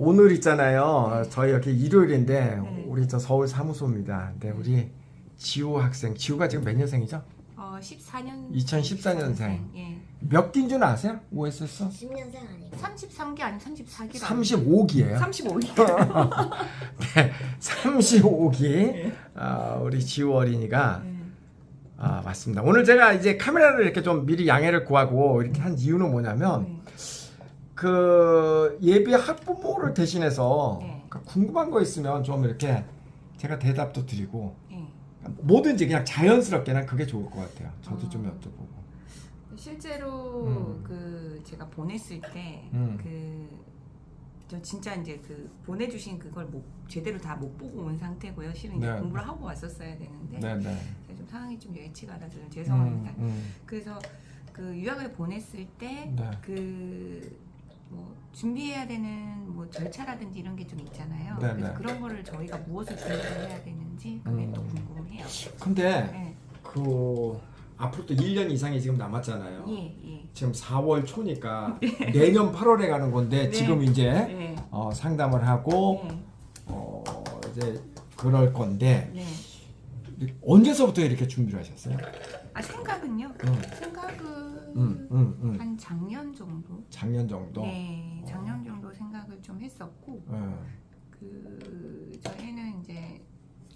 오늘 있잖아요. 네. 저희 여기 일요일인데 네. 우리 저 서울 사무소입니다. 근데 우리 지우 학생, 지우가 지금 몇 년생이죠? 14년 2014년생. 예. 몇 기인 줄 아세요? OS에서? 10년생 아니고 33기 아니면 34기 35기예요. 35기 네, 35기. 네. 우리 지우 어린이가 맞습니다. 오늘 제가 이제 카메라를 이렇게 좀 미리 양해를 구하고 이렇게 한 이유는 뭐냐면 그 예비 학부모를 대신해서 네. 궁금한 거 있으면 좀 이렇게 제가 대답도 드리고 예. 뭐든지 그냥 자연스럽게 난 그게 좋을 것 같아요. 저도 좀 여쭤보고. 실제로 그 제가 보냈을 때 저 진짜 이제 그 보내주신 그걸 제대로 다 못 보고 온 상태고요. 실은 이제 네. 공부를 하고 왔었어야 되는데 네네. 제가 좀 상황이 좀 여의치가 않아서 좀 죄송합니다. 음. 그래서 그 유학을 보냈을 때 네. 그 뭐 준비해야 되는 뭐 절차라든지 이런 게 좀 있잖아요. 네, 그래서 네. 그런 거를 저희가 무엇을 준비해야 되는지 그게 또 궁금해요. 근데 네. 그 앞으로 또 1년 이상이 지금 남았잖아요. 예. 지금 4월 초니까 내년 8월에 가는 건데 네. 지금 이제 네. 상담을 하고 네. 이제 그럴 건데 네. 언제서부터 이렇게 준비를 하셨어요? 생각은요. 생각은 한 작년 정도. 작년 정도. 네, 작년 정도 생각을 좀 했었고, 네. 그 저희는 이제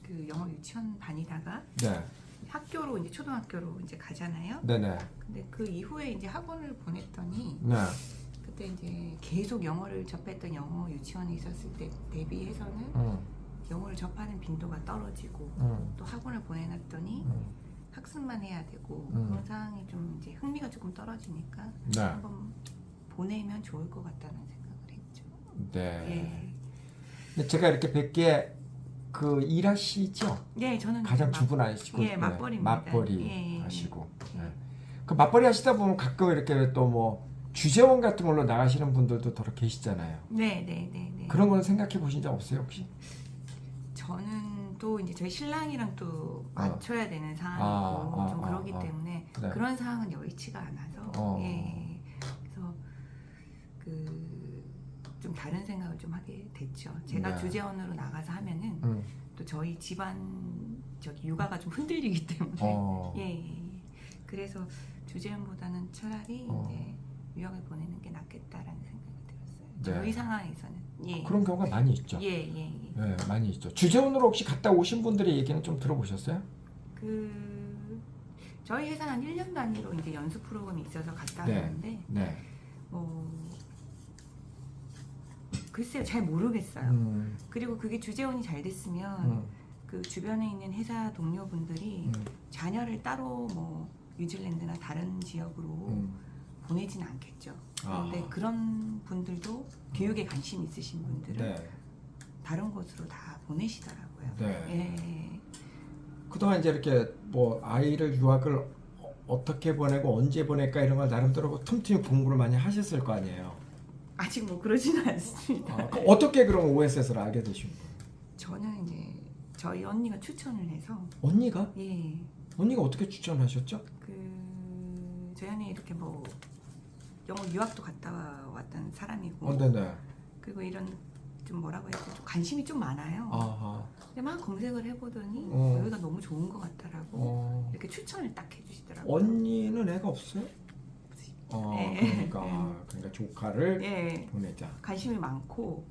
그 영어 유치원 다니다가 네. 학교로 이제 초등학교로 이제 가잖아요. 네네. 근데 그 이후에 이제 학원을 보냈더니 네. 그때 이제 계속 영어를 접했던 영어 유치원에 있었을 때 대비해서는 영어를 접하는 빈도가 떨어지고 또 학원을 보내놨더니 학습만 해야 되고 그런 상황이 좀 이제 흥미가 조금 떨어지니까 네. 한번 보내면 좋을 것 같다는 생각을 했죠. 네. 예. 근데 제가 이렇게 뵙게 그 일하시죠? 예, 저는 가장 이제 주분 아시고 예, 맞벌이입니다. 맞벌이 예. 하시고. 예. 네. 그 맞벌이 하시다 보면 가끔 이렇게 또 뭐 주재원 같은 걸로 나가시는 분들도 더러 계시잖아요. 네. 그런 거는 생각해 보신 적 없어요 혹시? 저는 또 이제 저희 신랑이랑 또 맞춰야 되는 상황이고 좀 그러기 때문에 네. 그런 상황은 여의치가 않아서 예. 그래서 그 좀 다른 생각을 좀 하게 됐죠. 제가 네. 주재원으로 나가서 하면은 또 저희 집안 저기 육아가 좀 흔들리기 때문에 예. 그래서 주재원보다는 차라리 이제 유학을 보내는 게 낫겠다라는 생각이 들었어요. 네. 저희 상황에서는 예. 그런 경우가 많이 있죠. 예. 네, 많이 있죠. 주재원으로 혹시 갔다 오신 분들의 얘기는 좀 들어보셨어요? 그 저희 회사는 한 1년 단위로 이제 연수 프로그램이 있어서 갔다 네. 왔는데 네. 글쎄요, 잘 모르겠어요. 그리고 그게 주재원이 잘 됐으면 그 주변에 있는 회사 동료분들이 자녀를 따로 뭐 뉴질랜드나 다른 지역으로 보내진 않겠죠. 그런데 그런 분들도 교육에 관심 있으신 분들은 네. 다른 곳으로 다 보내시더라고요. 네. 예. 그동안 이제 이렇게 뭐 아이를 유학을 어떻게 보내고 언제 보낼까 이런 걸 나름대로 틈틈이 공부를 많이 하셨을 거 아니에요. 아직 뭐 그러지는 않습니다. 어떻게 그럼 OSS를 알게 되신 거예요? 저는 이제 저희 언니가 추천을 해서 언니가? 예. 언니가 어떻게 추천하셨죠? 그 저희 언니 이렇게 뭐 영어 유학도 갔다 왔던 사람이고 네네. 그리고 이런 좀 뭐라고 해야 되죠? 관심이 좀 많아요. 아하. 근데 막 검색을 해보더니 여기가 너무 좋은 것 같다라고 이렇게 추천을 딱 해주시더라고요. 언니는 애가 없어요? 예. 그러니까 조카를 예. 보내자. 관심이 많고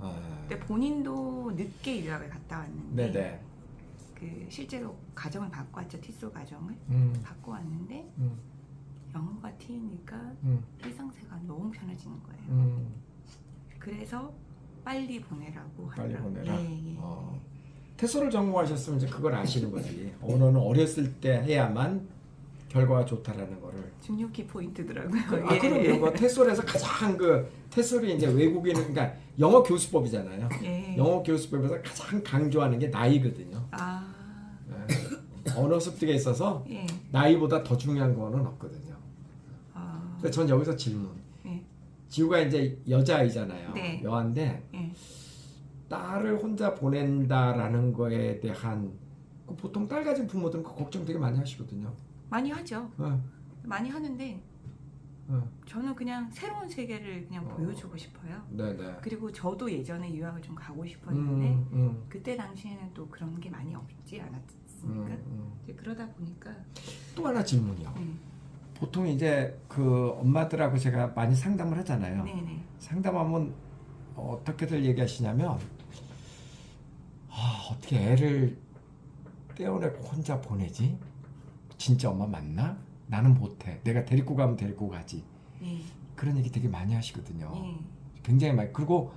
근데 본인도 늦게 유학을 갔다 왔는데 네네. 그 실제로 가정을 바꿔 왔죠. 티솔 가정을 바꿔 왔는데 영어가 T니까 일상생활 너무 편해지는 거예요. 그래서 빨리 보내라고 빨리 하더라고요. 보내라. 예. 테소를 전공하셨으면 이제 그걸 아시는 거지. 언어는 어렸을 때 해야만 결과가 좋다라는 거를. 중요키 포인트더라고요. 그럼요. 그 테솔에서 가장 테솔이 이제 외국인은 그러니까 영어 교수법이잖아요. 예. 영어 교수법에서 가장 강조하는 게 나이거든요. 네. 언어 습득에 있어서 예. 나이보다 더 중요한 거는 없거든요. 근데 전 여기서 질문. 예. 지우가 이제 여자아이잖아요. 네. 여아인데 예. 딸을 혼자 보낸다라는 거에 대한 보통 딸 가진 부모들은 그 걱정 되게 많이 하시거든요. 많이 하죠. 어. 많이 하는데 저는 그냥 새로운 세계를 그냥 보여주고 싶어요. 네네. 그리고 저도 예전에 유학을 좀 가고 싶었는데 그때 당시에는 또 그런 게 많이 없지 않았습니까? 이제 그러다 보니까 또 하나 질문이요. 네. 보통 이제 그 엄마들하고 제가 많이 상담을 하잖아요. 네네. 상담하면 어떻게들 얘기하시냐면 어떻게 애를 떼어내고 혼자 보내지? 진짜 엄마 맞나? 나는 못해. 내가 데리고 가면 데리고 가지. 네. 그런 얘기 되게 많이 하시거든요. 네. 굉장히 많이. 그리고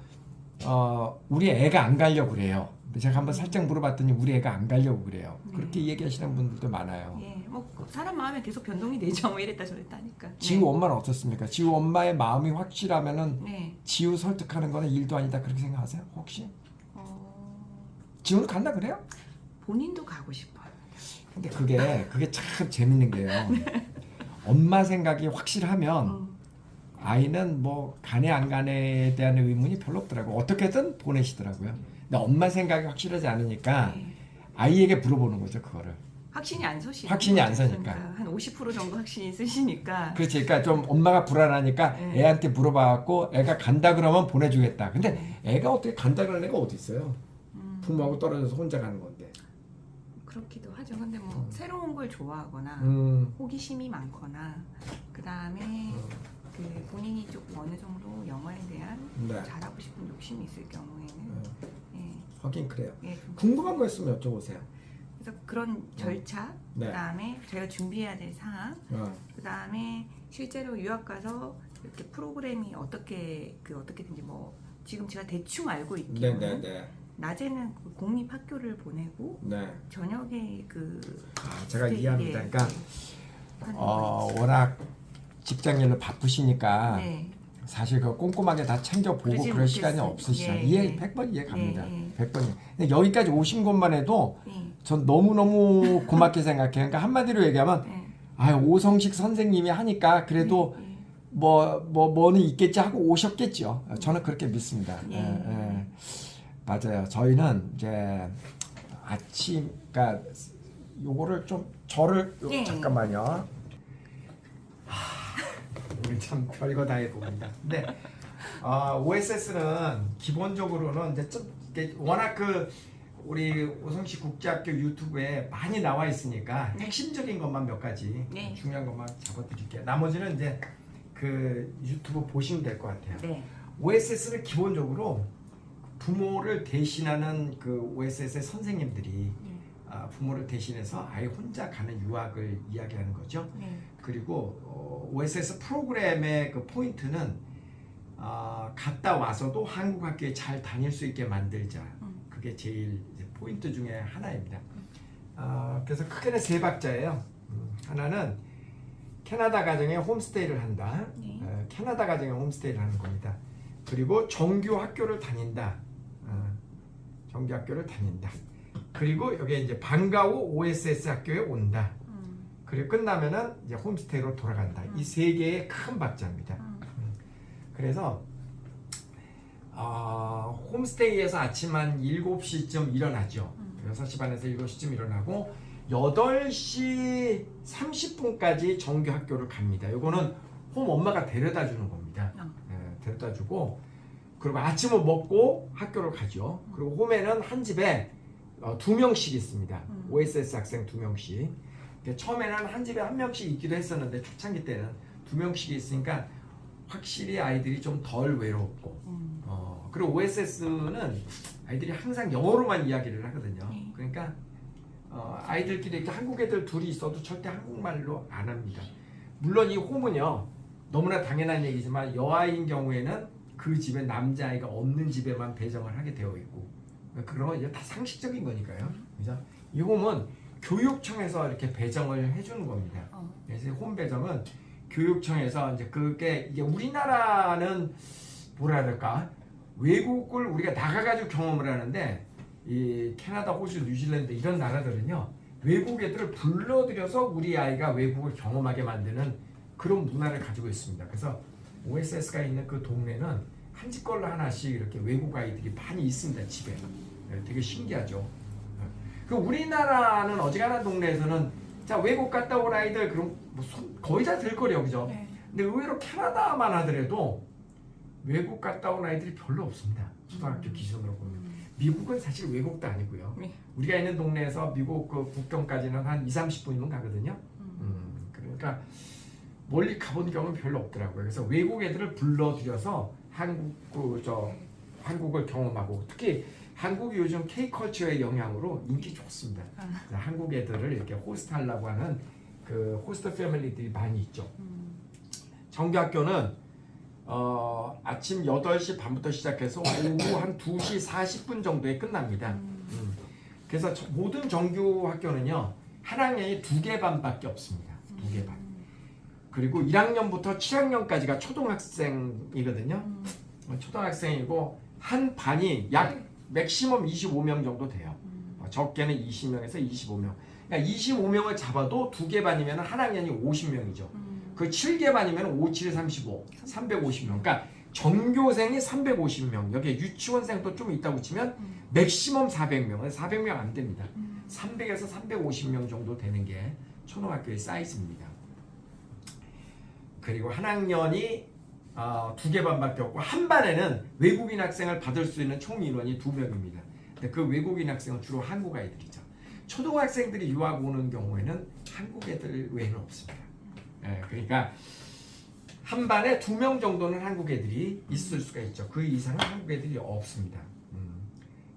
우리 애가 안 가려고 그래요. 제가 한번 살짝 물어봤더니 우리 애가 안 가려고 그래요. 그렇게 얘기하시는 분들도 많아요. 예, 뭐 사람 마음에 계속 변동이 되죠. 뭐 이랬다 저랬다 하니까. 지우 엄마는 어떻습니까? 지우 엄마의 마음이 확실하면은 네. 지우 설득하는 거는 일도 아니다 그렇게 생각하세요? 혹시? 지우는 간다 그래요? 본인도 가고 싶어요. 근데 그게 참 재밌는 게요. 엄마 생각이 확실하면 아이는 뭐 가네 안 가네에 대한 의문이 별로 없더라고요. 어떻게든 보내시더라고요. 근데 엄마 생각이 확실하지 않으니까 네. 아이에게 물어보는 거죠, 그거를. 확신이 안 서시고. 확신이 안 서니까. 그러니까 한 50% 정도 확신이 있으시니까. 그렇지. 그러니까 좀 엄마가 불안하니까 네. 애한테 물어봐갖고 애가 간다 그러면 보내주겠다. 근데 애가 어떻게 간다 그러는 애가 어디 있어요? 부모하고 떨어져서 혼자 가는 건데. 그렇기도 하죠. 근데 뭐 새로운 걸 좋아하거나 호기심이 많거나 그 다음에 그 본인이 조금 어느 정도 영어에 대한 네. 잘하고 싶은 욕심이 있을 경우에는 예, 하긴 그래요. 예, 좀 궁금한 거 있으면 여쭤보세요. 그래서 그런 절차, 네. 그다음에 저희가 준비해야 될 사항, 어. 그다음에 실제로 유학 가서 이렇게 프로그램이 어떻게든지 뭐 지금 제가 대충 알고 있기로는 네네네. 낮에는 그 공립 학교를 보내고 네. 저녁에 그 제가 이해합니다. 예, 그러니까 하는 거 있죠. 워낙 직장일로 바쁘시니까 네. 사실 그 꼼꼼하게 다 챙겨보고 그러지 그럴 시간이 못했어요. 없으시죠. 예, 이해 예. 100번 이해 갑니다. 예, 예. 100번. 근데 여기까지 오신 것만 해도 예. 전 너무너무 고맙게 생각해요. 그러니까 한마디로 얘기하면 예. 오성식 선생님이 하니까 그래도 예. 뭐는 있겠지 하고 오셨겠죠. 저는 그렇게 믿습니다. 예. 예. 맞아요. 저희는 이제 아침, 그러니까 요거를 좀 예. 잠깐만요. 우리 참 별거 다 해봅니다. 근데 OSS는 기본적으로는 이제 좀 이렇게 워낙 우리 오성시 국제학교 유튜브에 많이 나와 있으니까 핵심적인 것만 몇 가지 네. 중요한 것만 잡아드릴게요. 나머지는 이제 그 유튜브 보시면 될 것 같아요. 네. OSS는 기본적으로 부모를 대신하는 그 OSS의 선생님들이 부모를 대신해서 아예 혼자 가는 유학을 이야기하는 거죠. 네. 그리고 OSS 프로그램의 그 포인트는 갔다 와서도 한국 학교에 잘 다닐 수 있게 만들자. 그게 제일 이제 포인트 중에 하나입니다. 그래서 크게는 세 박자예요. 하나는 캐나다 가정에 홈스테이를 한다. 네. 캐나다 가정에 홈스테이를 하는 겁니다. 그리고 정규 학교를 다닌다. 정규 학교를 다닌다. 그리고 여기에 이제 방과 후 OSS 학교에 온다. 그리고 끝나면은 이제 홈스테이로 돌아간다. 이 세 개의 큰 박자입니다. 그래서 홈스테이에서 아침 한 7시쯤 일어나죠. 6시 반에서 7시쯤 일어나고 8시 30분까지 정규 학교를 갑니다. 요거는 홈 엄마가 데려다 주는 겁니다. 데려다 주고 그리고 아침을 먹고 학교를 가죠. 그리고 홈에는 한 집에 2명씩 있습니다. OSS 학생 2명씩. 처음에는 한 집에 1명씩 있기도 했었는데 초창기 때는 2명씩 있으니까 확실히 아이들이 좀 덜 외롭고 그리고 OSS는 아이들이 항상 영어로만 이야기를 하거든요. 그러니까 아이들끼리 이렇게 한국 애들 둘이 있어도 절대 한국말로 안 합니다. 물론 이 홈은요 너무나 당연한 얘기지만 여아인 경우에는 그 집에 남자아이가 없는 집에만 배정을 하게 되어 있고 그런 건 이제 다 상식적인 거니까요. 그죠? 이 홈은 교육청에서 이렇게 배정을 해주는 겁니다. 그래서 홈 배정은 교육청에서 이제 그게 이제 우리나라는 뭐라 해야 될까? 외국을 우리가 나가가지고 경험을 하는데 이 캐나다, 호주, 뉴질랜드 이런 나라들은요 외국 애들을 불러들여서 우리 아이가 외국을 경험하게 만드는 그런 문화를 가지고 있습니다. 그래서 OSS가 있는 그 동네는 한 집 걸로 하나씩 이렇게 외국 아이들이 많이 있습니다. 집에. 되게 신기하죠. 그 우리나라는 어지간한 동네에서는 자 외국 갔다 온 아이들 그럼 뭐 거의 다 될 거래요, 그죠? 네. 근데 의외로 캐나다만 하더라도 외국 갔다 온 아이들이 별로 없습니다. 초등학교 기준으로 보면. 미국은 사실 외국도 아니고요. 네. 우리가 있는 동네에서 미국 그 국경까지는 한 2-30분이면 가거든요. 그러니까 멀리 가본 경험은 별로 없더라고요. 그래서 외국 애들을 불러들여서 한국을 경험하고, 특히 한국이 요즘 K컬처의 영향으로 인기 좋습니다. 한국 애들을 이렇게 호스트하려고 하는 그 호스트 패밀리들이 많이 있죠. 정규학교는 아침 8시 반부터 시작해서 오후 한 2시 40분 정도에 끝납니다. 그래서 모든 정규 학교는요, 한 학년이 2개 반밖에 없습니다. 2개 반. 그리고 1학년부터 7학년까지가 초등학생이거든요. 초등학생이고 한 반이 약 맥시멈 25명 정도 돼요. 적게는 20명에서 25명. 그러니까 25명을 잡아도 2개 반이면 한 학년이 50명이죠. 그 7개 반이면 5, 7, 35, 350명. 그러니까 전교생이 350명. 여기에 유치원생도 좀 있다고 치면 맥시멈 400명. 400명 안 됩니다. 300에서 350명 정도 되는 게 초등학교의 사이즈입니다. 그리고 한 학년이 2개 반밖에 없고, 한 반에는 외국인 학생을 받을 수 있는 총 인원이 2명입니다. 근데 그 외국인 학생은 주로 한국 아이들이죠. 초등학생들이 유학 오는 경우에는 한국 애들 외에는 없습니다. 그러니까 한 반에 2명 정도는 한국 애들이 있을 수가 있죠. 그 이상은 한국 애들이 없습니다.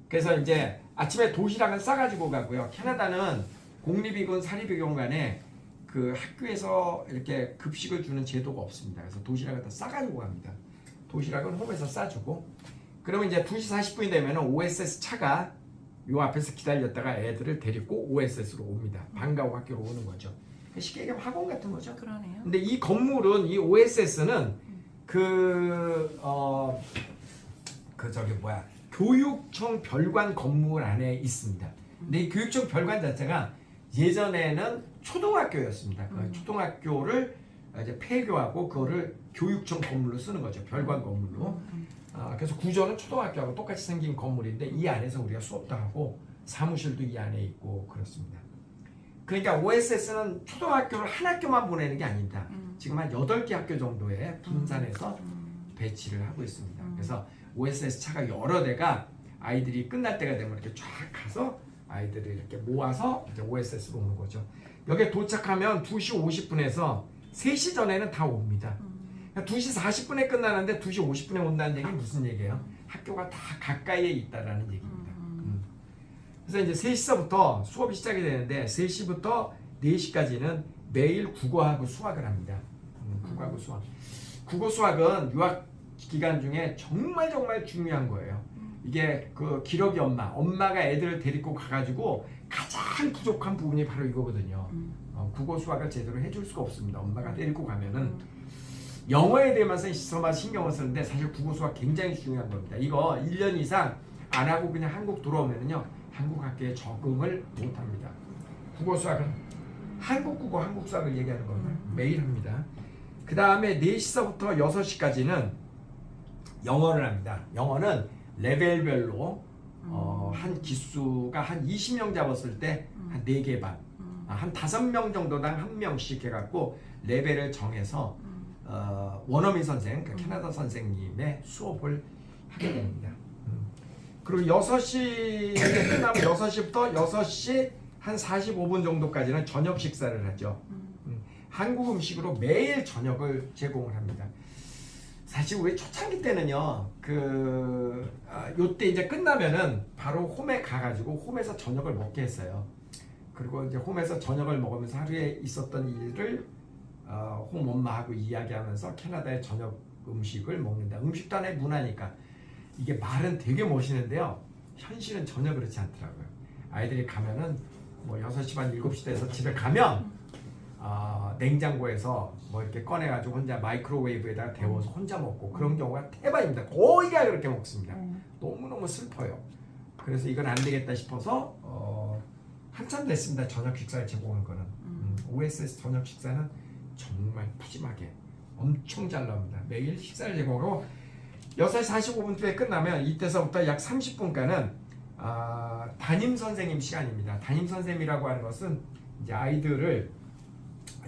그래서 이제 아침에 도시락은 싸가지고 가고요. 캐나다는 공립이건 사립이건 간에 그 학교에서 이렇게 급식을 주는 제도가 없습니다. 그래서 도시락을 다 싸가지고 갑니다. 도시락은 홈에서 싸주고, 그러면 이제 2시 40분이 되면 OSS 차가 요 앞에서 기다렸다가 애들을 데리고 OSS로 옵니다. 방과후 학교로 오는 거죠. 쉽게 얘기하면 학원 같은 거죠. 그러네요. 근데 이 건물은, 이 OSS는 교육청 별관 건물 안에 있습니다. 근데 이 교육청 별관 자체가 예전에는 초등학교였습니다. 그 초등학교를 이제 폐교하고 그거를 교육청 건물로 쓰는 거죠. 별관 건물로. 그래서 구조는 초등학교하고 똑같이 생긴 건물인데 이 안에서 우리가 수업도 하고 사무실도 이 안에 있고 그렇습니다. 그러니까 OSS는 초등학교를 한 학교만 보내는 게 아닙니다. 지금 한 8개 학교 정도에 분산해서 배치를 하고 있습니다. 그래서 OSS 차가 여러 대가 아이들이 끝날 때가 되면 이렇게 쫙 가서 아이들을 이렇게 모아서 이제 OSS로 오는 거죠. 여기에 도착하면 2시 50분에서 3시 전에는 다 옵니다. 그러니까 2시 40분에 끝나는데 2시 50분에 온다는 얘기는 무슨 얘기예요? 학교가 다 가까이에 있다라는 얘기입니다. 그래서 이제 3시서부터 수업이 시작이 되는데 3시부터 4시까지는 매일 국어하고 수학을 합니다. 국어하고 수학. 국어 수학은 유학 기간 중에 정말 중요한 거예요. 이게 그 기러기 엄마가 애들을 데리고 가가지고 가장 부족한 부분이 바로 이거거든요. 국어 수학을 제대로 해줄 수가 없습니다. 엄마가 데리고 가면은 영어에 대해서만 신경을 쓰는데 사실 국어 수학 굉장히 중요한 겁니다. 이거 1년 이상 안 하고 그냥 한국 들어오면은요, 한국 학교에 적응을 못 합니다. 국어 수학은 한국 국어, 한국 수학을 얘기하는 겁니다. 매일 합니다. 그 다음에 4시서부터 6시까지는 영어를 합니다. 영어는 레벨별로 한 기수가 한 20명 잡았을 때 한 4개 반, 한 5명 정도당 1명씩 해갖고 레벨을 정해서 원어민 선생, 그러니까 캐나다 선생님의 수업을 하게 됩니다. 그리고 6시에 끝나면 6시부터 6시 한 45분 정도까지는 저녁 식사를 하죠. 한국 음식으로 매일 저녁을 제공을 합니다. 사실 우리 초창기 때는요, 요때 이제 끝나면은 바로 홈에 가가지고 홈에서 저녁을 먹게 했어요. 그리고 이제 홈에서 저녁을 먹으면서 하루에 있었던 일을 홈 엄마하고 이야기하면서 캐나다의 저녁 음식을 먹는다. 음식도 하나의 문화니까. 이게 말은 되게 멋있는데요, 현실은 전혀 그렇지 않더라고요. 아이들이 가면은 뭐 6시 반 7시 돼서 집에 가면 냉장고에서 뭐 이렇게 꺼내가지고 혼자 마이크로웨이브에다가 데워서 혼자 먹고 그런 경우가 태반입니다. 거의가 그렇게 먹습니다. 너무너무 슬퍼요. 그래서 이건 안 되겠다 싶어서 한참 됐습니다. 저녁 식사를 제공한 거는. OSS 저녁 식사는 정말 푸짐하게 엄청 잘 나옵니다. 매일 식사를 제공하고 6시 45분쯤에 끝나면 이때서부터 약 30분간은 담임 선생님 시간입니다. 담임 선생님이라고 하는 것은 이제 아이들을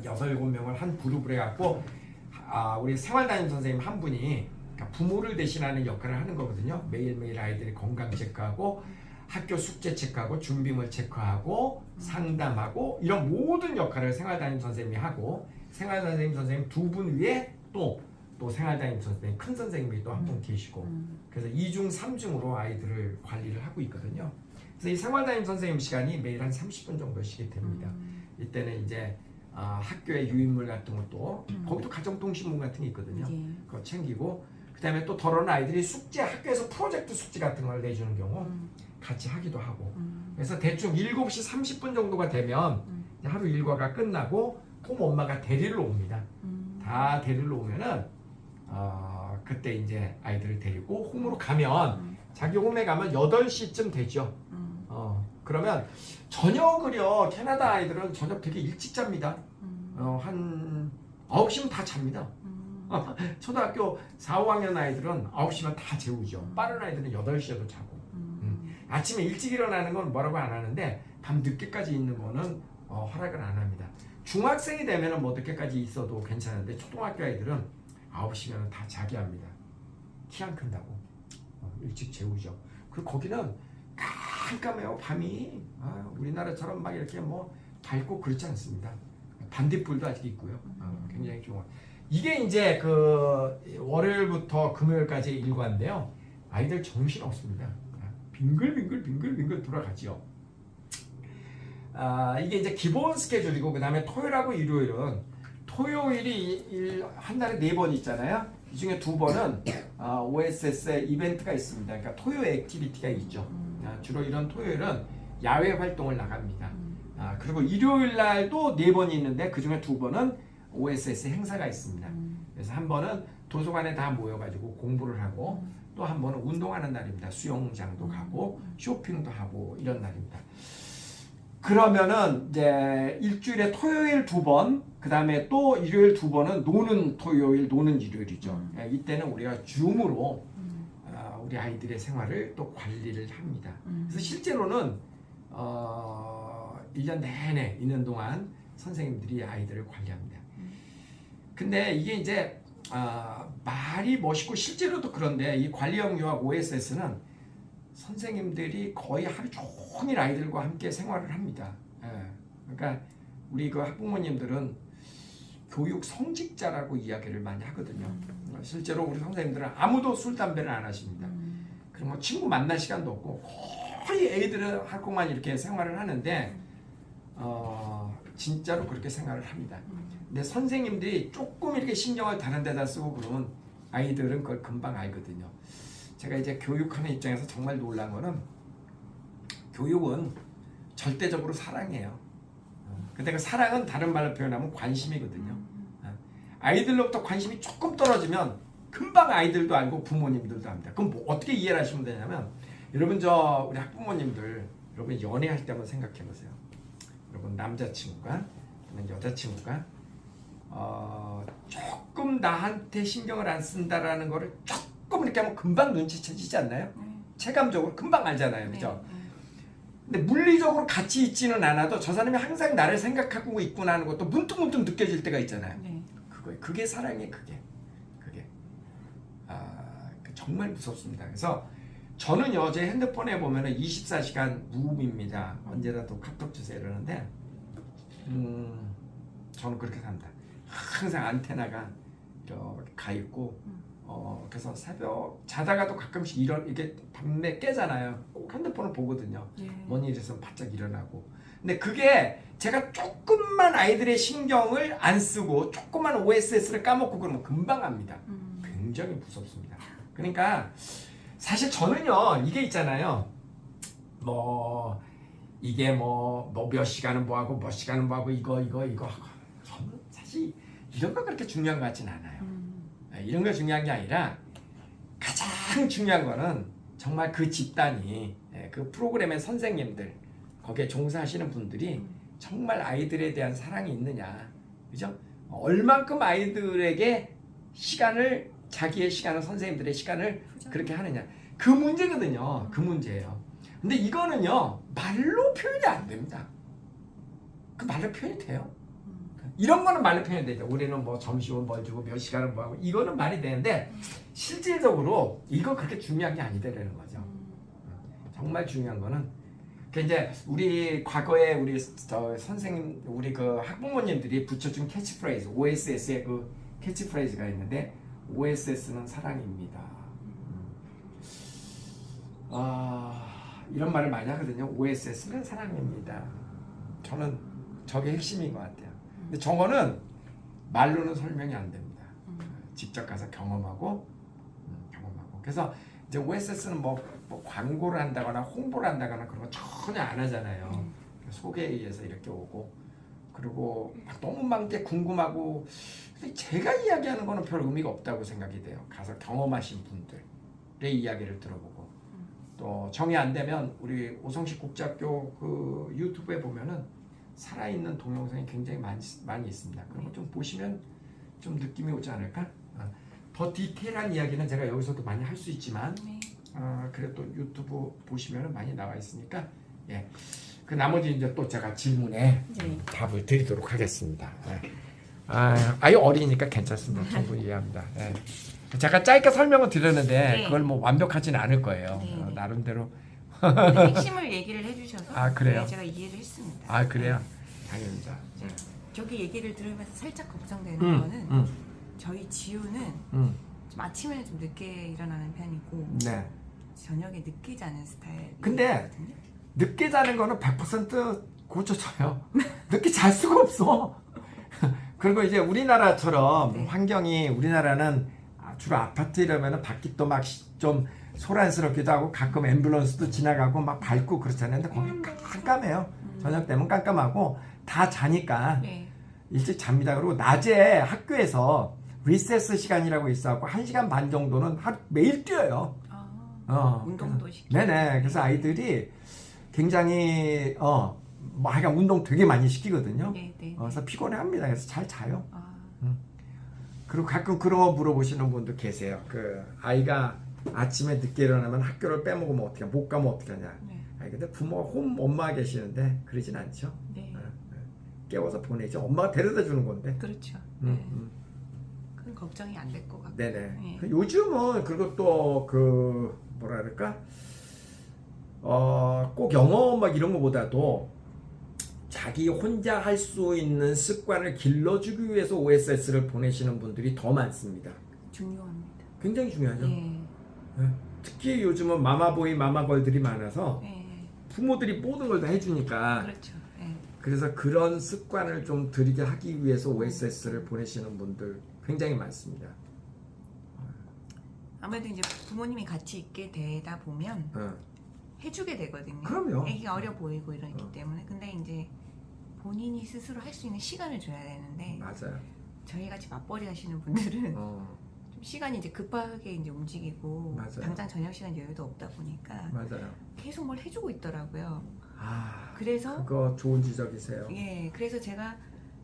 6, 7명을 한 그룹을 해갖고 우리 생활담임 선생님 한 분이 그러니까 부모를 대신하는 역할을 하는 거거든요. 매일매일 아이들의 건강 체크하고 학교 숙제 체크하고 준비물 체크하고 상담하고 이런 모든 역할을 생활담임 선생님이 하고 생활담임 선생님 두 분 위에 또 생활담임 선생님 큰 선생님이 또 한 분 계시고 그래서 2중 3중으로 아이들을 관리를 하고 있거든요. 그래서 이 생활담임 선생님 시간이 매일 한 30분 정도 쉬게 됩니다. 이때는 이제 학교의 유인물 같은 것도 거기도 가정통신문 같은 게 있거든요. 그거 챙기고 그 다음에 또 덜어는 아이들이 숙제 학교에서 프로젝트 숙제 같은 걸 내주는 경우 같이 하기도 하고 그래서 대충 7시 30분 정도가 되면 하루 일과가 끝나고 홈 엄마가 데리러 옵니다. 다 데리러 오면은 그때 이제 아이들을 데리고 홈으로 가면 자기 홈에 가면 8시쯤 되죠. 그러면 저녁을요 캐나다 아이들은 저녁 되게 일찍 잡니다. 한 9시면 다 잡니다. 초등학교 4, 5학년 아이들은 9시면 다 재우죠. 빠른 아이들은 8시에도 자고 아침에 일찍 일어나는 건 뭐라고 안 하는데 밤 늦게까지 있는 거는 허락을 안 합니다. 중학생이 되면 뭐 늦게까지 있어도 괜찮은데 초등학교 아이들은 9시면 다 자게 합니다. 키 안 큰다고 일찍 재우죠. 그리고 거기는 깜깜해요 밤이. 우리나라처럼 막 이렇게 뭐 밝고 그렇지 않습니다. 반딧불도 아직 있고요. 굉장히 좋아. 이게 이제 그 월요일부터 금요일까지 일과인데요. 아이들 정신 없습니다. 빙글빙글 돌아가죠. 이게 이제 기본 스케줄이고 그 다음에 토요일하고 일요일은 토요일이 한 달에 4번 있잖아요. 이 중에 2번은 OSS에 이벤트가 있습니다. 그러니까 토요 액티비티가 있죠. 주로 이런 토요일은 야외 활동을 나갑니다. 그리고 일요일 날도 4번이 있는데 그 중에 2번은 OSS 행사가 있습니다. 그래서 한 번은 도서관에 다 모여가지고 공부를 하고 또 한 번은 운동하는 날입니다. 수영장도 가고 쇼핑도 하고 이런 날입니다. 그러면은 이제 일주일에 토요일 2번, 그 다음에 또 일요일 2번은 노는 토요일, 노는 일요일이죠. 이때는 우리가 줌으로 우리 아이들의 생활을 또 관리를 합니다. 그래서 실제로는 1년 내내 있는 동안 선생님들이 아이들을 관리합니다. 근데 이게 이제 말이 멋있고 실제로도 그런데 이 관리형 유학 OSS는 선생님들이 거의 하루 종일 아이들과 함께 생활을 합니다. 그러니까 우리 그 학부모님들은 교육 성직자라고 이야기를 많이 하거든요. 실제로 우리 선생님들은 아무도 술, 담배를 안 하십니다. 그리고 뭐 친구 만날 시간도 없고 거의 애들하고만 이렇게 생활을 하는데 진짜로 그렇게 생활을 합니다. 근데 선생님들이 조금 이렇게 신경을 다른 데다 쓰고 그러면 아이들은 그걸 금방 알거든요. 제가 이제 교육하는 입장에서 정말 놀란 거는 교육은 절대적으로 사랑이에요. 근데 그 사랑은 다른 말로 표현하면 관심이거든요. 아이들로부터 관심이 조금 떨어지면 금방 아이들도 알고 부모님들도 압니다. 그럼 뭐 어떻게 이해를 하시면 되냐면 여러분 우리 학부모님들 여러분 연애할 때 한번 생각해 보세요. 여러분 남자친구가 여자친구가 조금 나한테 신경을 안 쓴다라는 거를 조금 이렇게 하면 금방 눈치채지지 않나요? 체감적으로 금방 알잖아요. 그죠? 근데 물리적으로 같이 있지는 않아도 저 사람이 항상 나를 생각하고 있구나 하는 것도 문득문득 느껴질 때가 있잖아요. 그게 사랑이에요. 그게 정말 무섭습니다. 그래서 저는요 제 핸드폰에 보면은 24시간 무음입니다. 언제나 또 카톡 주세요 이러는데 저는 그렇게 삽니다. 항상 안테나가 이렇게 가 있고 그래서 새벽 자다가도 가끔씩 이게 밤에 깨잖아요. 꼭 핸드폰을 보거든요. 뭔 일이 있으면 바짝 일어나고. 근데 그게 제가 조금만 아이들의 신경을 안 쓰고 조금만 OSS를 까먹고 그러면 금방 합니다. 굉장히 무섭습니다. 그러니까 사실 저는요 이게 있잖아요. 뭐 이게 뭐 몇 시간은 뭐하고 몇 시간은 뭐하고 이거 하고 저는 사실 이런 거 그렇게 중요한 것 같진 않아요. 이런 거 중요한 게 아니라 가장 중요한 거는 정말 그 집단이 그 프로그램의 선생님들 거기에 종사하시는 분들이 정말 아이들에 대한 사랑이 있느냐, 그죠? 얼만큼 아이들에게 자기의 시간을 선생님들의 시간을 그렇게 하느냐 그 문제거든요. 그 문제예요. 근데 이거는요 말로 표현이 안 됩니다. 그 말로 표현이 돼요. 이런 거는 말로 표현되죠. 우리는 뭐 점심은 뭘 주고 몇 시간은 뭐 하고 이거는 말이 되는데 실질적으로 이거 그렇게 중요한 게 아니다라는 거죠. 정말 중요한 거는 그 이제 우리 과거에 우리 저 선생님 우리 그 학부모님들이 붙여준 캐치프레이즈 OSS의 그 캐치프레이즈가 있는데 OSS는 사랑입니다. 이런 말을 많이 하거든요. OSS는 사랑입니다. 저는 저게 핵심인 것 같아요. 근데 저거는 말로는 설명이 안 됩니다. 직접 가서 경험하고. 그래서 이제 OSS는 뭐 광고를 한다거나 홍보를 한다거나 그런 거 전혀 안 하잖아요. 소개에 의해서 이렇게 오고 그리고 너무 많게 궁금하고 제가 이야기하는 거는 별 의미가 없다고 생각이 돼요. 가서 경험하신 분들의 이야기를 들어보고 또 정이 안 되면 우리 오성식 국제학교 그 유튜브에 보면은 살아있는 동영상이 굉장히 많이 있습니다. 그런 거 좀 보시면 좀 느낌이 오지 않을까? 더 디테일한 이야기는 제가 여기서도 많이 할 수 있지만 그래도 유튜브 보시면 많이 나와 있으니까 예. 그 나머지 이제 또 제가 질문에 답을 드리도록 하겠습니다. 아유 어리니까 괜찮습니다. 충분히 이해합니다. 예. 제가 짧게 설명을 드렸는데 그걸 뭐 완벽하지는 않을 거예요. 나름대로 핵심을 얘기를 해주셔서 그래요? 제가 이해를 했습니다. 그래요? 다행입니다. 저기 얘기를 들으면서 살짝 걱정되는 거는 저희 지우는 좀 아침에는 좀 늦게 일어나는 편이고 네. 저녁에 늦게 자는 스타일. 근데 늦게 자는 거는 100% 고쳐져요. 늦게 잘 수가 없어. 그리고 이제 우리나라처럼 환경이 우리나라는 주로 아파트 이러면은 밖이 또 막 좀 소란스럽기도 하고 가끔 앰뷸런스도 지나가고 막 밝고 그렇잖아요. 근데 거기 깜깜해요. 저녁 되면 깜깜하고 다 자니까 일찍 잡니다. 그리고 낮에 학교에서 리세스 시간이라고 있어갖고 1시간 반 정도는 매일 뛰어요. 운동도 시키고. 네네. 그래서 아이들이 굉장히 뭐 하여간 운동 되게 많이 시키거든요. 그래서 피곤해합니다. 그래서 잘 자요. 그리고 가끔 그런 거 물어보시는 분도 계세요. 그 아이가 아침에 늦게 일어나면 학교를 빼먹으면 어떻게 못 가면 어떻게 하냐. 근데 부모가 엄마가 계시는데 그러진 않죠. 깨워서 보내죠. 엄마가 데려다 주는 건데. 그렇죠. 그건 걱정이 안 될 것 같고. 네네. 요즘은 그리고 또 그 뭐라 그럴까? 꼭 영어 막 이런 거보다도 자기 혼자 할 수 있는 습관을 길러주기 위해서 OSS를 보내시는 분들이 더 많습니다. 중요합니다. 굉장히 중요하죠. 특히 요즘은 마마보이, 마마걸들이 많아서 부모들이 모든 걸 다 해주니까. 그렇죠. 그래서 그런 습관을 좀 들이게 하기 위해서 OSS를 보내시는 분들 굉장히 많습니다. 아무래도 이제 부모님이 같이 있게 되다 보면 해주게 되거든요. 그럼요. 애기가 어려 보이고 이러기 때문에. 근데 이제 본인이 스스로 할 수 있는 시간을 줘야 되는데. 맞아요. 저희 같이 맞벌이 하시는 분들은 좀 시간이 이제 급하게 이제 움직이고 당장 저녁 시간 여유도 없다 보니까 계속 뭘 해주고 있더라고요. 그래서 그거 좋은 지적이세요. 그래서 제가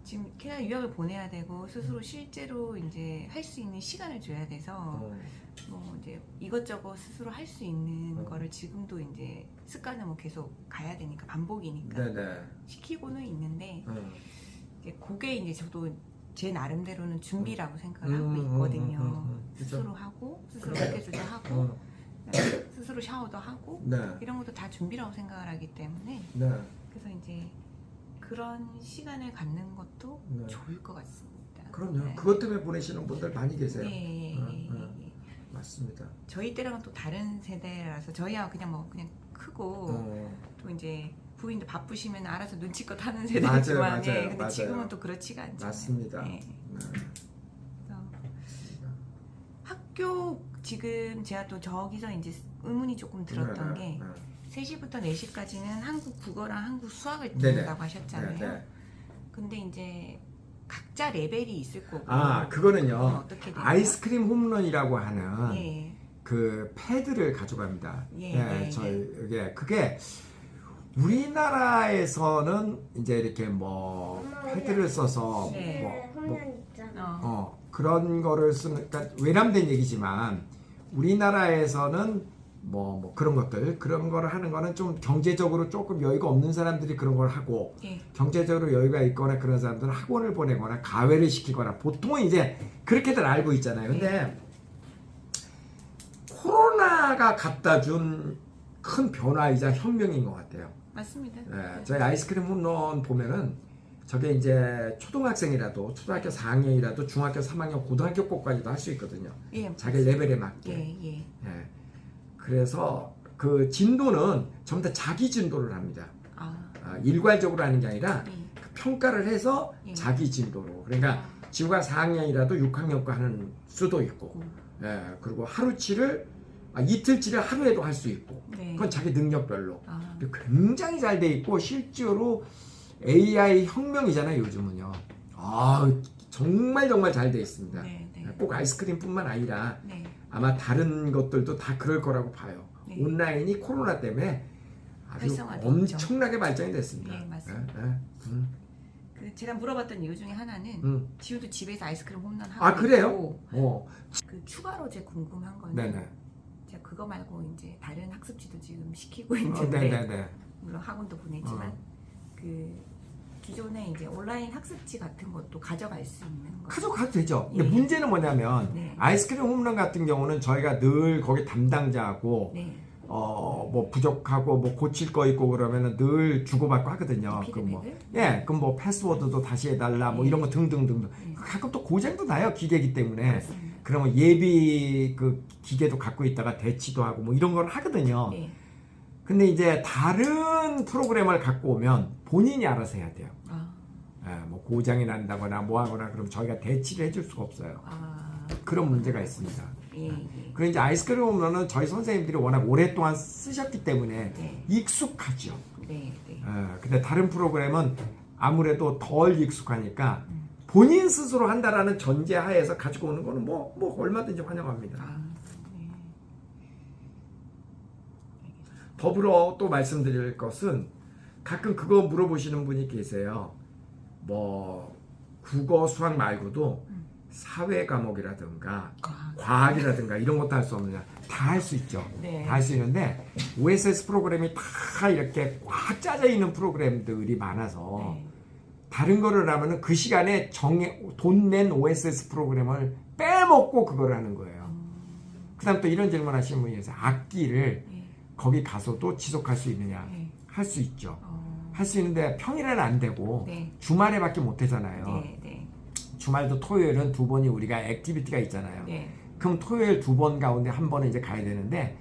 지금 캐나다 유학을 보내야 되고 스스로 실제로 이제 할 수 있는 시간을 줘야 돼서 뭐 이제 이것저것 스스로 할 수 있는 거를 지금도 이제 습관을 뭐 계속 가야 되니까 반복이니까 시키고는 있는데 이제 그게 이제 저도 제 나름대로는 준비라고 생각을 하고 있거든요. 스스로 하고 스스로 스케줄도 하고 스스로 샤워도 하고 이런 것도 다 준비라고 생각을 하기 때문에 그래서 이제 그런 시간을 갖는 것도 좋을 것 같습니다. 그럼요. 그것 때문에 보내시는 분들 많이 계세요. 맞습니다. 저희 때랑은 또 다른 세대라서 저희야 그냥 크고 또 이제 부인도 바쁘시면 알아서 눈치껏 하는 세대지만 근데 지금은 또 그렇지가 않죠. 맞습니다. 학교 지금 제가 또 저기서 이제 의문이 조금 들었던 게 3시부터 4시까지는 한국 국어랑 한국 수학을 듣는다고 하셨잖아요. 근데 이제 각자 레벨이 있을 거고. 그거는요. 아이스크림 홈런이라고 하는 그 패드를 가져갑니다. 그게 우리나라에서는 이제 이렇게 뭐 패드를 써서 그런 거를 쓰는, 그러니까 외람된 얘기지만 우리나라에서는 뭐 그런 것들 그런 거를 하는 거는 좀 경제적으로 조금 여유가 없는 사람들이 그런 걸 하고 예. 경제적으로 여유가 있거나 그런 사람들은 학원을 보내거나 가외를 시키거나 보통은 이제 그렇게들 알고 있잖아요. 근데 코로나가 갖다 준 큰 변화이자 혁명인 것 같아요. 맞습니다. 예, 저희 아이스크림 홈런 보면은 저게 이제 초등학생이라도 초등학교 4학년이라도 중학교 3학년 고등학교 거까지도 할 수 있거든요. 예. 자기 레벨에 맞게. 예. 예. 그래서 그 진도는 전부 다 자기 진도를 합니다. 일괄적으로 하는 게 아니라 예. 그 평가를 해서 예. 자기 진도로. 그러니까 지구가 4학년이라도 6학년 거 하는 수도 있고, 예. 그리고 하루치를 이틀치를 하루에도 할 수 있고, 네. 그건 자기 능력별로. 굉장히 잘 돼 있고 실제로 AI 혁명이잖아요 요즘은요. 정말 잘 돼 있습니다. 네. 꼭 아이스크림뿐만 아니라 네. 아마 다른 것들도 다 그럴 거라고 봐요. 네. 온라인이 코로나 때문에 아주 활성화됐죠. 엄청나게 발전이 됐습니다. 네, 맞습니다. 그 제가 물어봤던 이유 중에 하나는 지우도 집에서 아이스크림 홈런 하고 그래요? 있고, 그 추가로 제 궁금한 거는 네네. 제가 그거 말고 이제 다른 학습지도 지금 시키고 있는데 네네네. 물론 학원도 보내지만 그 기존에 이제 온라인 학습지 같은 것도 가져갈 수 있는 거. 가져가도 되죠. 근데 예. 문제는 뭐냐면 네. 아이스크림 홈런 같은 경우는 저희가 늘 거기 담당자하고 네. 뭐 부족하고 뭐 고칠 거 있고 그러면은 늘 주고받고 하거든요. 피드백을? 그럼 뭐 패스워드도 다시 해달라 뭐 이런 거 등등등. 가끔 또 고장도 나요 기계이기 때문에. 맞습니다. 그러면 예비 그 기계도 갖고 있다가 대치도 하고 뭐 이런 걸 하거든요. 네. 근데 이제 다른 프로그램을 갖고 오면 본인이 알아서 해야 돼요. 뭐 고장이 난다거나 뭐 하거나 그럼 저희가 대치를 해줄 수가 없어요. 그런 문제가 있습니다. 그리고 이제 아이스크림 홈런은 저희 선생님들이 워낙 오랫동안 쓰셨기 때문에 익숙하죠. 근데 다른 프로그램은 아무래도 덜 익숙하니까 본인 스스로 한다라는 전제하에서 가지고 오는 거는 뭐 얼마든지 환영합니다. 더불어 또 말씀드릴 것은 가끔 그거 물어보시는 분이 계세요. 뭐 국어 수학 말고도 사회 과목이라든가 과학이라든가 이런 것도 할 수 없느냐? 다 할 수 있죠. 네. 다 할 수 있는데 OSS 프로그램이 다 이렇게 꽉 짜져 있는 프로그램들이 많아서 다른 거를 하면은 그 시간에 돈 낸 OSS 프로그램을 빼먹고 그걸 하는 거예요. 그다음 또 이런 질문 하시는 분이 계세요. 악기를 거기 가서도 지속할 수 있느냐? 할 수 있죠. 할 수 있는데 평일에는 안 되고 주말에밖에 못 하잖아요. 주말도 토요일은 2번이 우리가 액티비티가 있잖아요. 그럼 토요일 2번 가운데 1번은 이제 가야 되는데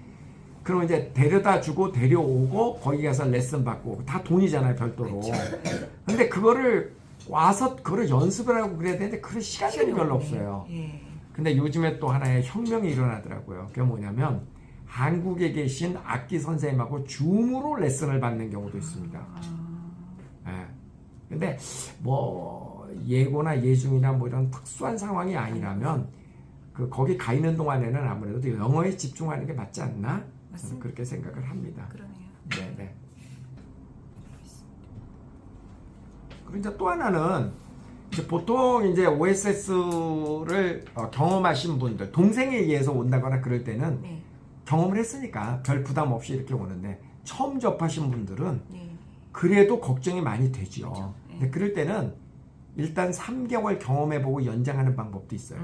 그러면 이제 데려다 주고 데려오고 거기 가서 레슨 받고 다 돈이잖아요 별도로. 근데 그거를 와서 그걸 연습을 하고 그래야 되는데 그런 시간들이 별로 없어요. 근데 요즘에 또 하나의 혁명이 일어나더라고요. 그게 뭐냐면 한국에 계신 악기 선생님하고 줌으로 레슨을 받는 경우도 있습니다. 근데 뭐 예고나 예중이나 뭐 이런 특수한 상황이 아니라면 그 거기 가 있는 동안에는 아무래도 영어에 집중하는 게 맞지 않나? 저는 그렇게 생각을 합니다. 그러네요. 네네. 그리고 이제 또 하나는 이제 보통 이제 OSS를 경험하신 분들, 동생에 의해서 온다거나 그럴 때는 경험을 했으니까 별 부담 없이 이렇게 오는데 처음 접하신 분들은 그래도 걱정이 많이 되죠. 근데 그럴 때는 일단 3개월 경험해보고 연장하는 방법도 있어요.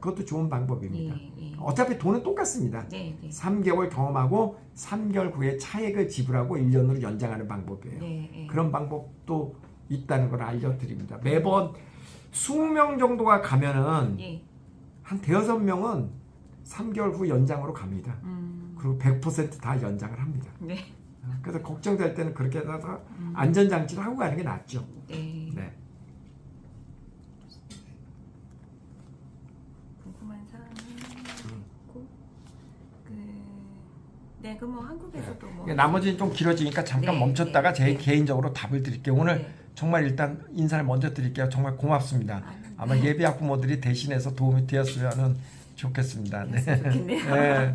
그것도 좋은 방법입니다. 어차피 돈은 똑같습니다. 3개월 경험하고 3개월 후에 차액을 지불하고 1년으로 연장하는 방법이에요. 그런 방법도 있다는 걸 알려드립니다. 매번 20명 정도가 가면은 한 대여섯 명은 3개월 후 연장으로 갑니다. 그리고 100% 다 연장을 합니다. 그래서 걱정될 때는 그렇게 해서 안전장치를 하고 가는 게 낫죠. 네. 궁금한 사항은 있고 그럼 뭐 한국에서도 뭐 나머지는 좀 길어지니까 잠깐 멈췄다가 제 개인적으로 답을 드릴게요. 오늘 정말 일단 인사를 먼저 드릴게요. 정말 고맙습니다. 아마 예비 학부모들이 대신해서 도움이 되었으면 좋겠습니다. 좋겠네요. 네.